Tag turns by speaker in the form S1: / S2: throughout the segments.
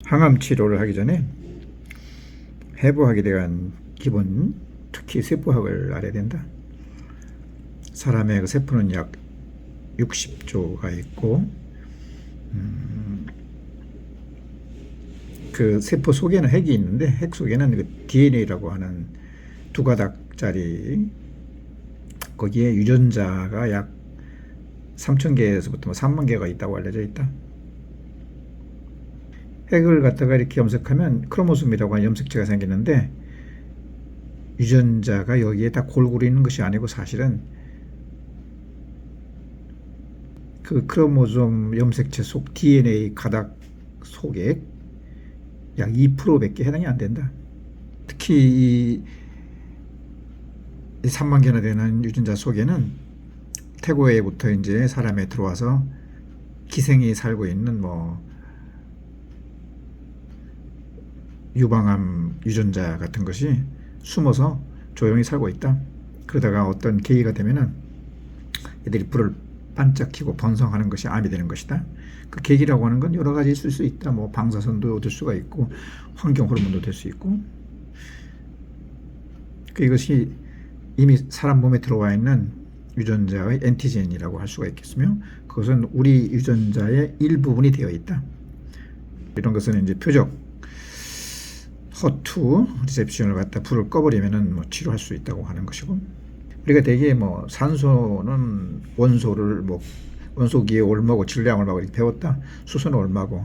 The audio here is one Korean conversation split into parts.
S1: 항암 치료를 하기 전에 해부학에 대한 기본, 특히 세포학을 알아야 된다. 사람의 그 세포는 약 60조가 있고, 그 세포 속에는 핵이 있는데, 핵 속에는 그 DNA라고 하는 두 가닥짜리, 거기에 유전자가 약 3,000개에서부터 3만 개가 있다고 알려져 있다. 핵을 갖다가 이렇게 염색하면 크로모솜이라고 하는 염색체가 생기는데, 유전자가 여기에 다 골고루 있는 것이 아니고 사실은 그 크로모솜 염색체 속 DNA 가닥 속에 약 2%밖에 해당이 안 된다. 특히 이 3만 개나 되는 유전자 속에는 태고에부터 이제 사람에 들어와서 기생이 살고 있는 유방암 유전자 같은 것이 숨어서 조용히 살고 있다. 그러다가 어떤 계기가 되면은 애들이 불을 반짝 켜고 번성하는 것이 암이 되는 것이다. 그 계기라고 하는 건 여러 가지 있을 수 있다. 방사선도 될 수가 있고, 환경 호르몬도 될 수 있고. 이것이 이미 사람 몸에 들어와 있는 유전자의 엔티젠이라고 할 수가 있겠으며, 그것은 우리 유전자의 일부분이 되어 있다. 이런 것은 이제 표적 허투 리셉션을 갖다 불을 꺼버리면은 치료할 수 있다고 하는 것이고, 우리가 대개 산소는 원소를 원소기에 얼마고 질량 얼마고 이렇게 배웠다. 수소는 얼마고,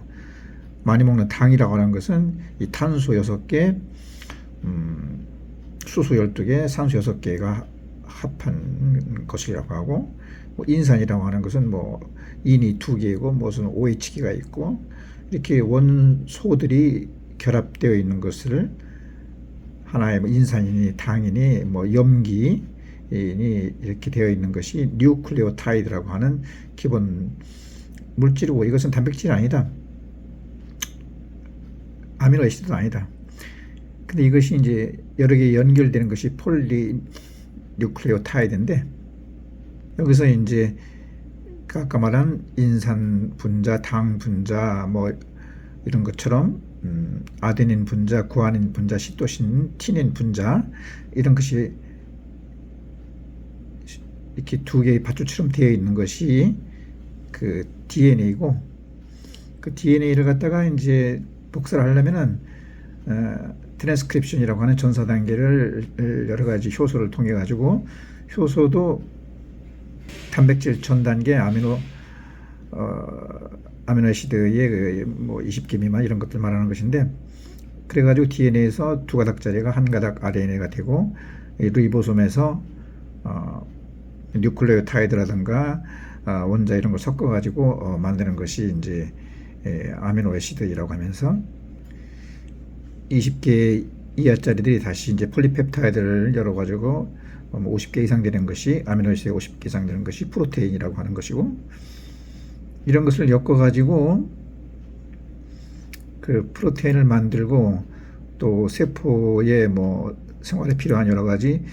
S1: 많이 먹는 당이라고 하는 것은 이 탄소 6개, 수소 12개, 산소 6개가 합한 것이라고 하고, 인산이라고 하는 것은 인이 2개이고 무슨 OH기가 있고, 이렇게 원소들이 결합되어 있는 것을 하나의 인산이니 당이니 염기니 이렇게 되어 있는 것이 뉴클레오타이드라고 하는 기본 물질이고, 이것은 단백질이 아니다. 아미노애시드도 아니다. 근데 이것이 이제 여러 개 연결되는 것이 폴리뉴클레오타이드인데, 여기서 이제 아까 말한 인산 분자, 당 분자 이런 것처럼 아데닌 분자, 구아닌 분자, 시토신, 티닌 분자, 이런 것이 이렇게 두 개의 밧줄처럼 되어 있는 것이 그 DNA이고, 그 DNA를 갖다가 이제 복사를 하려면은 트랜스크립션이라고 하는 전사 단계를 여러 가지 효소를 통해 가지고, 효소도 단백질 전 단계 아미노애시드의 20개 미만 이런 것들 말하는 것인데, 그래가지고 DNA에서 두 가닥짜리가 한 가닥 RNA가 되고, 리보솜에서 뉴클레오타이드라든가 원자 이런 걸 섞어가지고 만드는 것이 이제 아미노애시드라고 하면서, 20개 이하짜리들이 다시 이제 폴리펩타이드를 열어가지고 50개 이상 되는 것이, 아미노애시드 50개 이상 되는 것이 프로테인이라고 하는 것이고, 이런 것을 엮어가지고 그 프로테인을 만들고, 또 세포에 생활에 필요한 여러 가지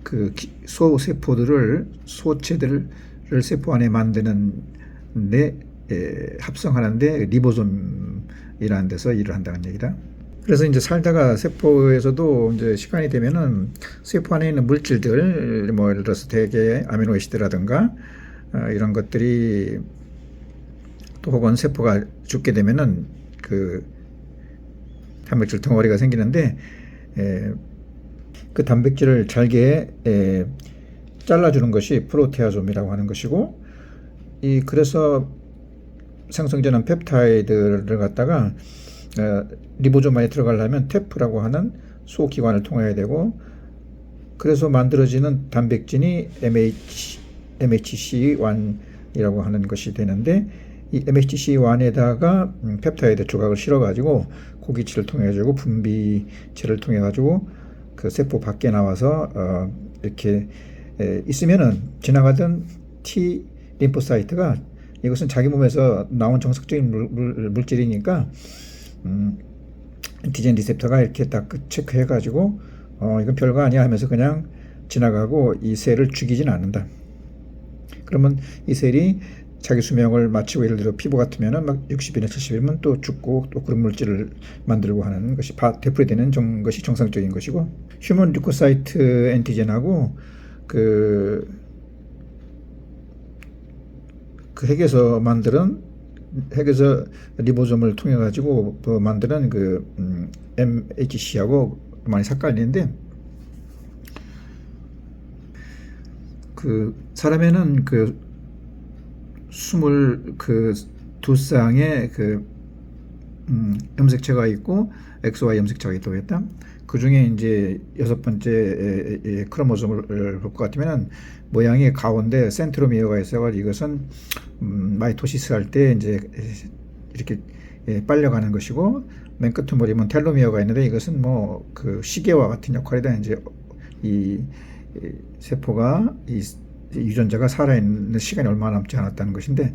S1: 그 소세포들을, 소체들을 세포 안에 만드는데 합성하는데 리보솜이라는 데서 일을 한다는 얘기다. 그래서 이제 살다가 세포에서도 이제 시간이 되면은 세포 안에 있는 물질들, 예를 들어서 대개 아미노애시드라든가 이런 것들이, 또 혹은 세포가 죽게 되면은 그 단백질 덩어리가 생기는데, 그 단백질을 잘게 잘라주는 것이 프로테아솜이라고 하는 것이고, 그래서 생성되는 펩타이드를 갖다가 리보솜 안에 들어가려면 테프라고 하는 소기관을 통해야 되고, 그래서 만들어지는 단백질이 MHC1이라고 하는 것이 되는데, 이 MHC1에다가 펩타이드 조각을 실어가지고 고기체를 통해가지고 분비체를 통해가지고 그 세포 밖에 나와서 이렇게 있으면은 지나가던 T 림포사이트가, 이것은 자기 몸에서 나온 정석적인 물질이니까 엔티젠 리셉터가 이렇게 딱 체크해가지고 이건 별거 아니야 하면서 그냥 지나가고 이 셀을 죽이진 않는다. 그러면 이 셀이 자기 수명을 마치고 예를 들어 피부 같으면은 막 60이나 70이면 또 죽고 또 그런 물질을 만들고 하는 것이 되풀이되는 것이 정상적인 것이고 휴먼 류코사이트 엔티젠하고 그 핵에서 리보솜을 통해 가지고 만드는 MHC하고 많이 삭발되는데 사람에는 22쌍의 염색체가 있고 XY 염색체가 있다고 했다. 그 중에 이제 6번째 크로모솜을 볼 것 같으면 모양이 가운데 센트로미어가 있어가지고 이것은 마이토시스 할 때 이제 이렇게 빨려가는 것이고 맨 끝머리 보면 텔로미어가 있는데 이것은 시계와 같은 역할이다. 이제 이 세포가 이 유전자가 살아있는 시간이 얼마 남지 않았다는 것인데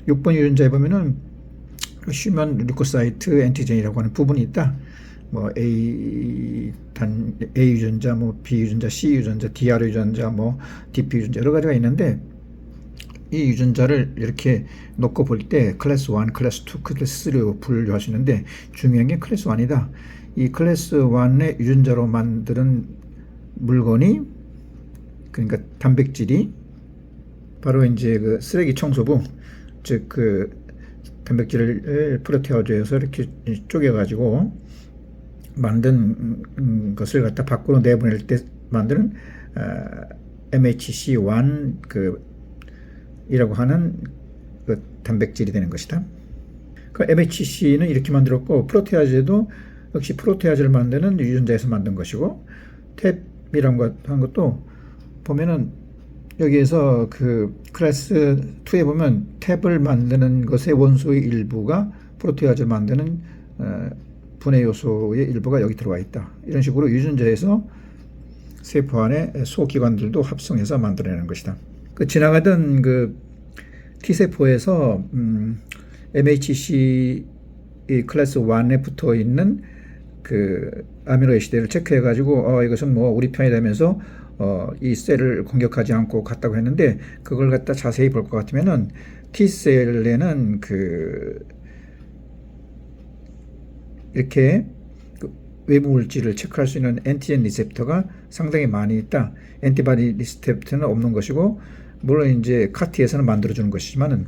S1: 6번 유전자에 보면은 휴먼 류코사이트 엔티젠이라고 하는 부분이 있다. A 유전자, B 유전자, C 유전자, DR 유전자, DP 유전자 여러 가지가 있는데 이 유전자를 이렇게 놓고 볼 때 클래스 1, 클래스 2, 클래스 3로 분류할 수 있는데 중요한 게 클래스 1이다. 이 클래스 1의 유전자로 만드는 물건이 그러니까 단백질이 바로 이제 쓰레기 청소부 즉 단백질을 프로테아제에서 이렇게 쪼개가지고 만든 것을 갖다 밖으로 내보낼 때 만드는 MHC1 이라고 하는 단백질이 되는 것이다. MHC는 이렇게 만들었고 프로테아제도 역시 프로테아제를 만드는 유전자에서 만든 것이고 탭이라고 한 것도 보면은 여기에서 클래스 2에 보면 탭을 만드는 것의 원소의 일부가 프로테아제를 만드는 분해 요소의 일부가 여기 들어와 있다. 이런 식으로 유전자에서 세포 안에 소기관들도 합성해서 만들어내는 것이다. 지나가던 T세포에서 MHC 클래스 1에 붙어 있는 아미노 애시드를 체크해 가지고 이것은 우리 편이라면서 이 셀을 공격하지 않고 갔다고 했는데 그걸 갖다 자세히 볼 것 같으면은 T셀에는 이렇게 외부 물질을 체크할 수 있는 엔티젠 리셉터가 상당히 많이 있다. 엔티바디 리셉터는 없는 것이고 물론 이제 카티에서는 만들어주는 것이지만은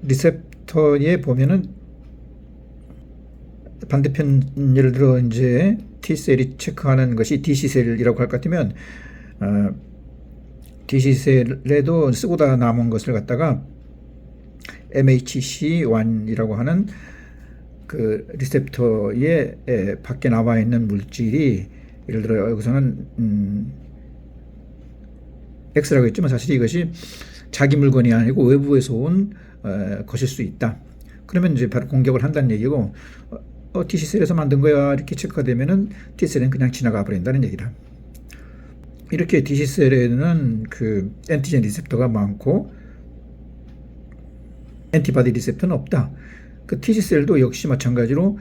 S1: 리셉터에 보면은 반대편 예를 들어 이제 T셀이 체크하는 것이 DC셀이라고 할 것 같으면 DC셀에도 쓰고다 남은 것을 갖다가 MHC1이라고 하는 리셉터에 밖에 나와 있는 물질이 예를 들어 여기서는 X라고 했지만 사실 이것이 자기 물건이 아니고 외부에서 온 것일 수 있다. 그러면 이제 바로 공격을 한다는 얘기고 T셀에서 만든 거야 이렇게 체크가 되면은 T셀은 그냥 지나가 버린다는 얘기다. 이렇게 T셀에는 엔티젠 리셉터가 많고 엔티바디 리셉터는 없다. T셀도 역시 마찬가지로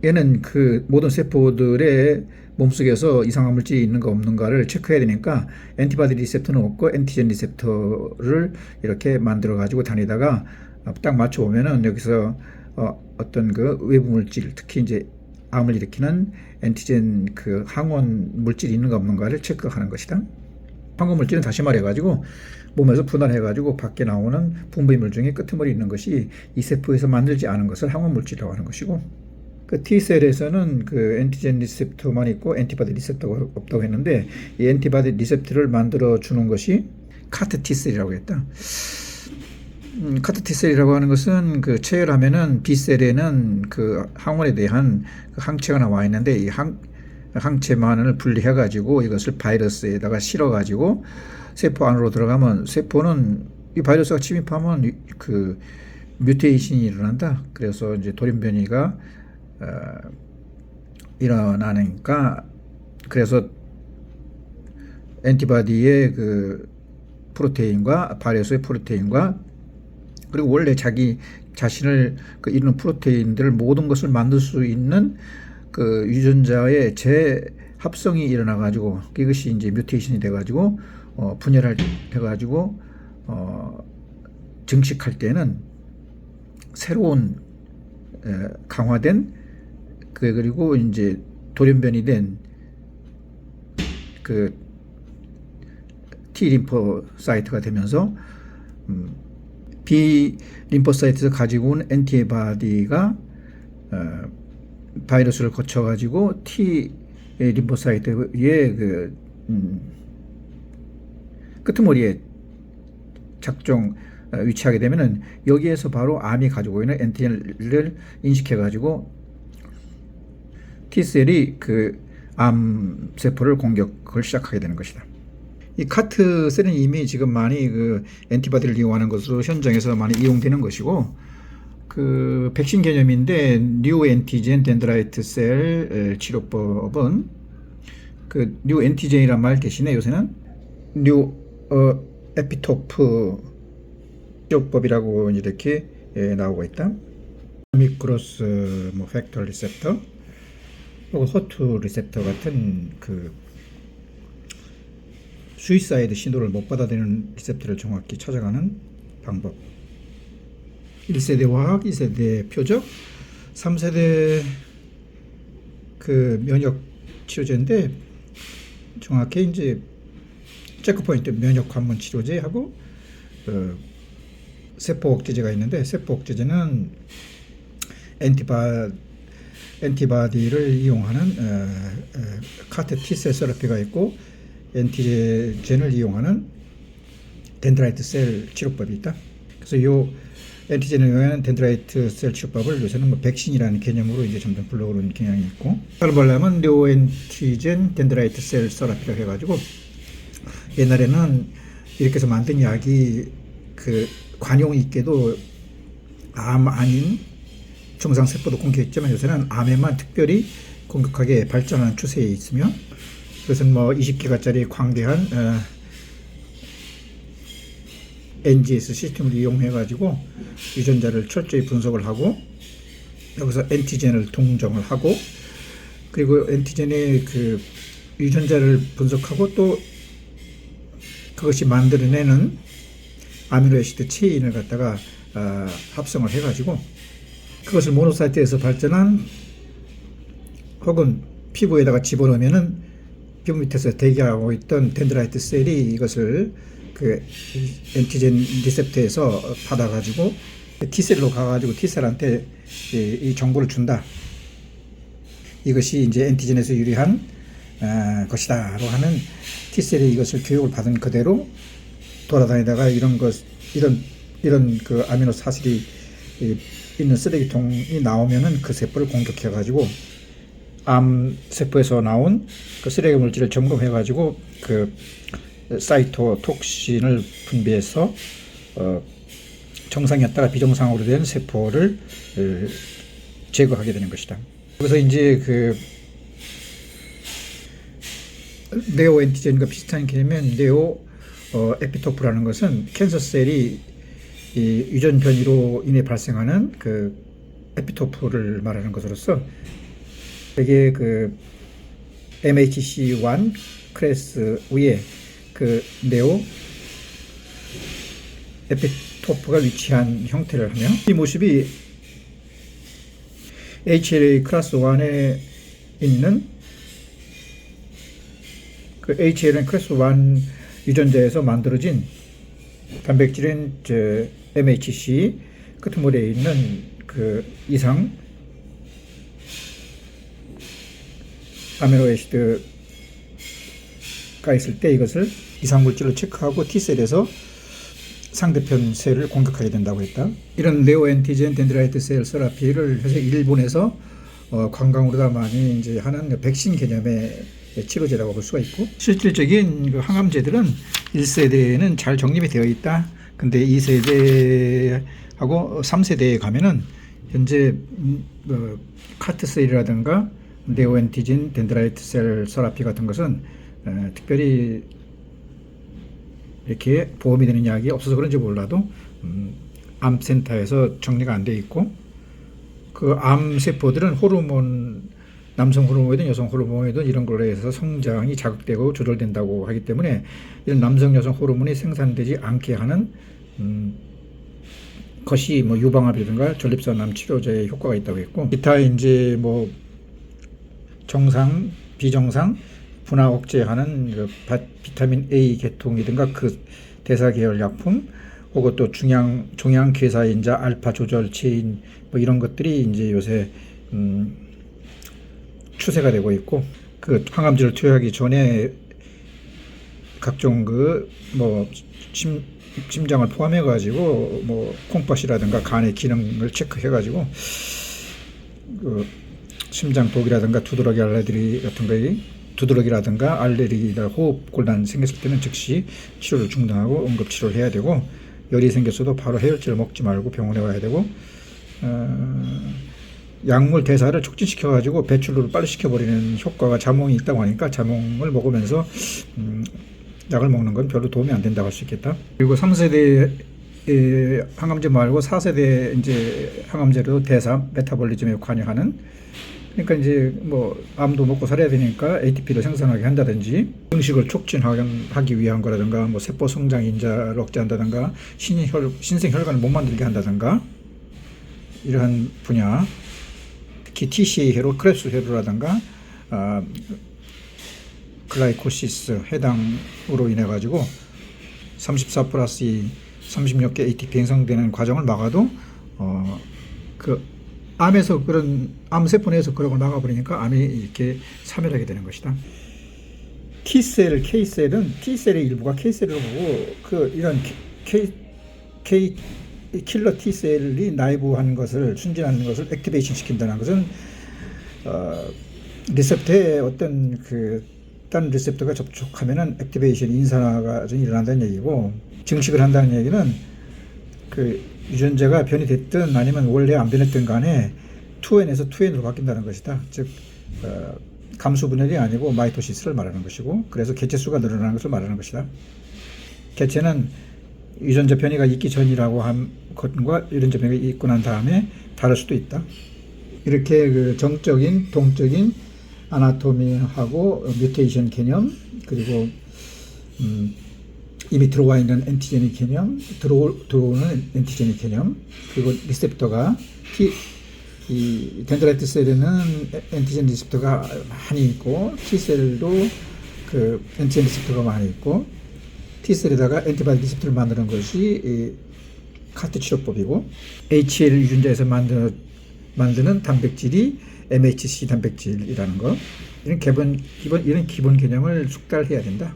S1: 얘는 모든 세포들의 몸속에서 이상한 물질이 있는가 없는가를 체크해야 되니까 엔티바디 리셉터는 없고 엔티젠 리셉터를 이렇게 만들어 가지고 다니다가 딱 맞춰 보면은 여기서 어떤 외부 물질 특히 이제 암을 일으키는 엔티젠 항원 물질이 있는가 없는가를 체크하는 것이다. 항원 물질은 다시 말해 가지고 몸에서 분할해 가지고 밖에 나오는 분비물 중에 끄트머리 있는 것이 이 세포에서 만들지 않은 것을 항원 물질이라고 하는 것이고 T셀에서는 엔티젠 리셉터만 있고 엔티바디 리셉터가 없다고 했는데 이 엔티바디 리셉터를 만들어 주는 것이 카트 T셀이라고 했다. 카트 T셀이라고 하는 것은 체열하면은 B셀에는 항원에 대한 항체가 나와 있는데 이 항체만을 분리해 가지고 이것을 바이러스에다가 실어 가지고 세포 안으로 들어가면 세포는 이 바이러스가 침입하면 뮤테이션이 일어난다. 그래서 이제 돌연변이가 일어나니까 그래서 엔티바디의 프로테인과 바이러스의 프로테인과 그리고 원래 자기 자신을 이루는 프로테인들 모든 것을 만들 수 있는 유전자의 합성이 일어나 가지고 이것이 이제 뮤테이션이 돼 가지고 분열을 해 가지고 증식할 때는 새로운 강화된 그리고 이제 돌연변이 된 그 T 림포사이트가 되면서 B 림포사이트에서 가지고 온 엔티바디가 바이러스를 거쳐 가지고 T 림포사이트의 그 끄트머리에 작종 위치하게 되면은 여기에서 바로 암이 가지고 있는 엔티젠을 인식해 가지고 T셀이 그 암 세포를 공격을 시작하게 되는 것이다. 이 카트셀은 이미 지금 많이 그 엔티바디를 이용하는 것으로 현장에서 많이 이용되는 것이고, 그 백신 개념인데 뉴 엔티젠 덴드라이트 셀 치료법은 그 뉴 엔티젠이란 말 대신에 요새는 뉴 에피토프 치료법이라고 이렇게 나오고 있다. 미크로스 뭐 팩터 리셉터 그리고 호투 리셉터 같은 그 수이사이드 신호를 못 받아들이는 리셉터를 정확히 찾아가는 방법. 1세대 화학, 2세대 표적, 3세대 그 면역 치료제인데 정확히 이제 체크포인트 면역 관문 치료제하고 세포 억제제가 있는데, 세포 억제제는 엔티바디를 이용하는 카트 T셀 세라피가 있고, 엔티젠을 이용하는 덴드라이트 셀 치료법이 있다. 그래서 이 엔티젠을 이용하는 덴드라이트 셀 치료법을 요새는 뭐 백신이라는 개념으로 이제 점점 불러오는 경향이 있고, 말하면 뉴 엔티젠 덴드라이트 셀 세라피라고 해가지고, 옛날에는 이렇게 해서 만든 약이 그 관용 있게도 암 아닌 정상세포도 공격했지만, 요새는 암에만 특별히 공격하게 발전하는 추세에 있으며, 그것은 뭐 20기가짜리 광대한 NGS 시스템을 이용해 가지고 유전자를 철저히 분석을 하고, 여기서 엔티젠을 동정을 하고, 그리고 엔티젠의 그 유전자를 분석하고 또 그것이 만들어내는 아미노애시드 체인을 갖다가 합성을 해 가지고 그것을 모노사이트에서 발전한, 혹은 피부에다가 집어넣으면은 피부 밑에서 대기하고 있던 덴드라이트 셀이 이것을 그 엔티젠 리셉터에서 받아가지고 T셀로 가가지고 T셀한테 이 정보를 준다. 이것이 이제 엔티젠에서 유리한 것이다라고 하는, T셀이 이것을 교육을 받은 그대로 돌아다니다가 이런 그 아미노 사실이 있는 쓰레기통이 나오면은 그 세포를 공격해가지고 암 세포에서 나온 그 쓰레기 물질을 점검해가지고 그 사이토톡신을 분비해서 정상이었다가 비정상으로 된 세포를 제거하게 되는 것이다. 그래서 이제 그 네오 엔티젠과 비슷한 개념은 네오 에피토프라는 것은 캔서 셀이 이 유전 변이로 인해 발생하는 그 에피토프를 말하는 것으로서, 이게 그 MHC1 클래스 위에 그 네오 에피토프가 위치한 형태를 하며, 이 모습이 HLA 클래스 1에 있는 그 HLA 클래스 1 유전자에서 만들어진 단백질인 MHC 끄트머리에 있는 그 이상 아미노애시드가 있을 때 이것을 이상 물질로 체크하고 T셀에서 상대편 셀을 공격하게 된다고 했다. 이런 네오 엔티젠 덴드라이트 셀 세라피를 사실 일본에서 관광으로다 많이 이제 하는 백신 개념의 치료제라고 볼 수가 있고, 실질적인 그 항암제들은 1세대에는 잘 정립이 되어 있다. 근데 2세대하고 3세대에 가면은 현재 카트셀이라든가 네오엔티진 덴드라이트 셀 세라피 같은 것은 특별히 이렇게 보험이 되는 약이 없어서 그런지 몰라도 암센터에서 정리가 안 돼 있고, 그 암세포들은 호르몬 남성 호르몬이든 여성 호르몬이든 이런 걸로 해서 성장이 자극되고 조절된다고 하기 때문에 이런 남성 여성 호르몬이 생산되지 않게 하는 것이 뭐 유방암이라든가 전립선암 치료제에 효과가 있다고 했고, 기타 이제 뭐 정상, 비정상 분화 억제하는 그 비타민 A 계통이든가 그 대사 계열 약품, 혹은 또 종양 괴사인자 알파 조절 체인 뭐 이런 것들이 이제 요새 추세가 되고 있고, 그 항암제를 투여하기 전에 각종 그 뭐 심장을 포함해 가지고 뭐 콩팥이라든가 간의 기능을 체크해 가지고 그 심장 독이라든가 두드러기 알레르기 같은 거에 두드러기라든가 알레르기나 호흡 곤란 생겼을 때는 즉시 치료를 중단하고 응급 치료를 해야 되고, 열이 생겼어도 바로 해열제를 먹지 말고 병원에 와야 되고, 약물 대사를 촉진시켜 가지고 배출을 빨리 시켜버리는 효과가 자몽이 있다고 하니까 자몽을 먹으면서 약을 먹는 건 별로 도움이 안 된다고 할 수 있겠다. 그리고 3세대 항암제 말고 4세대 이제 항암제로 대사 메타볼리즘에 관여하는, 그러니까 이제 뭐 암도 먹고 살아야 되니까 ATP를 생산하게 한다든지, 증식을 촉진하기 위한 거라든가, 뭐 세포 성장 인자를 억제한다든가, 신생 혈관을 못 만들게 한다든가, 이러한 분야, 특히 TCA 회로, 크레스 회로라든가 글라이코시스 해당으로 인해 가지고 34 플러스 2 30몇 개 ATP 생성되는 과정을 막아도 그 암에서 그런 암세포 내에서 그런 걸 막아버리니까 암이 이렇게 사멸하게 되는 것이다. T셀, K셀은 T셀의 일부가 K셀을 보고, 그 이런 킬러 T셀이 나이브한 것을, 순진하는 것을 액티베이션 시킨다는 것은 리셉터에 어떤 그 다른 리셉터가 접촉하면은 액티베이션 인산화가 좀 일어난다는 얘기고, 증식을 한다는 얘기는 그 유전자가 변이 됐든 아니면 원래 안 변했든 간에 2N에서 2N으로 바뀐다는 것이다. 즉 감수 분열이 아니고 마이토시스를 말하는 것이고, 그래서 개체 수가 늘어나는 것을 말하는 것이다. 개체는 유전자 변이가 있기 전이라고 한 것과 유전자 변이가 있고 난 다음에 다를 수도 있다. 이렇게 그 정적인, 동적인 아나토미하고 뮤테이션 개념, 그리고 이미 들어와 있는 엔티제닉 개념, 들어오는 엔티제닉 개념, 그리고 리셉터가 이 덴드라이트 셀에는 엔티젠 리셉터가 많이 있고, T셀도 그 엔티젠 리셉터가 많이 있고, T셀에다가 엔티바디 리셉터를 만드는 것이 이 카트 치료법이고, HL 유전자에서 만드는 단백질이 MHC 단백질이라는 거, 이런 기본 개념을 숙달해야 된다.